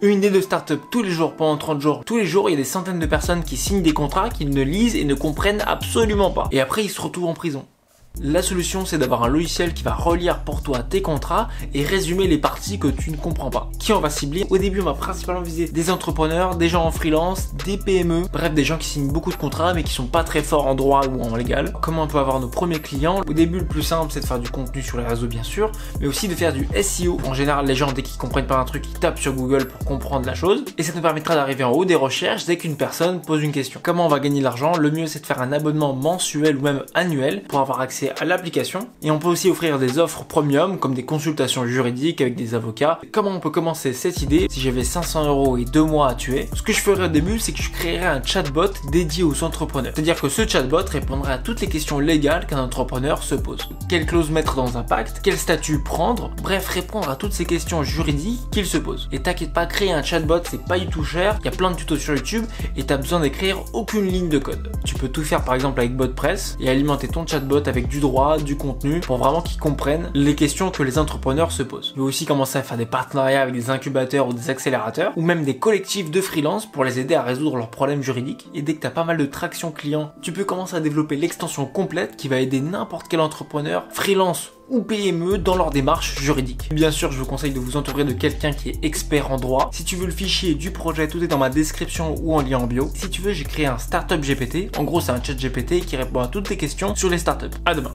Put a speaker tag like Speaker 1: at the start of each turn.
Speaker 1: Une idée de start-up tous les jours, pendant 30 jours. Tous les jours, il y a des centaines de personnes qui signent des contrats qu'ils ne lisent et ne comprennent absolument pas. Et après, ils se retrouvent en prison. La solution, c'est d'avoir un logiciel qui va relire pour toi tes contrats et résumer les parties que tu ne comprends pas. Qui on va cibler? Au début, on va principalement viser des entrepreneurs, des gens en freelance, des PME, bref, des gens qui signent beaucoup de contrats mais qui sont pas très forts en droit ou en légal. Comment on peut avoir nos premiers clients? Au début, le plus simple, c'est de faire du contenu sur les réseaux, bien sûr, mais aussi de faire du SEO. En général, les gens, dès qu'ils comprennent pas un truc, ils tapent sur Google pour comprendre la chose et ça nous permettra d'arriver en haut des recherches dès qu'une personne pose une question. Comment on va gagner de l'argent? Le mieux, c'est de faire un abonnement mensuel ou même annuel pour avoir accès à l'application, et on peut aussi offrir des offres premium comme des consultations juridiques avec des avocats. Comment on peut commencer cette idée? Si j'avais 500 € et 2 mois à tuer, ce que je ferais au début, c'est que je créerais un chatbot dédié aux entrepreneurs. C'est-à-dire que ce chatbot répondrait à toutes les questions légales qu'un entrepreneur se pose. Quelle clause mettre dans un pacte? Quel statut prendre? Bref, répondre à toutes ces questions juridiques qu'il se pose. Et t'inquiète pas, créer un chatbot, c'est pas du tout cher. Il y a plein de tutos sur YouTube et t'as besoin d'écrire aucune ligne de code. Tu peux tout faire par exemple avec BotPress et alimenter ton chatbot avec du droit, du contenu pour vraiment qu'ils comprennent les questions que les entrepreneurs se posent. Tu peux aussi commencer à faire des partenariats avec des incubateurs ou des accélérateurs ou même des collectifs de freelance pour les aider à résoudre leurs problèmes juridiques. Et dès que tu as pas mal de traction client, tu peux commencer à développer l'extension complète qui va aider n'importe quel entrepreneur, freelance ou PME dans leur démarche juridique. Bien sûr, je vous conseille de vous entourer de quelqu'un qui est expert en droit. Si tu veux le fichier du projet, tout est dans ma description ou en lien en bio. Si tu veux, j'ai créé un Startup GPT. En gros, c'est un chat GPT qui répond à toutes tes questions sur les startups. À demain.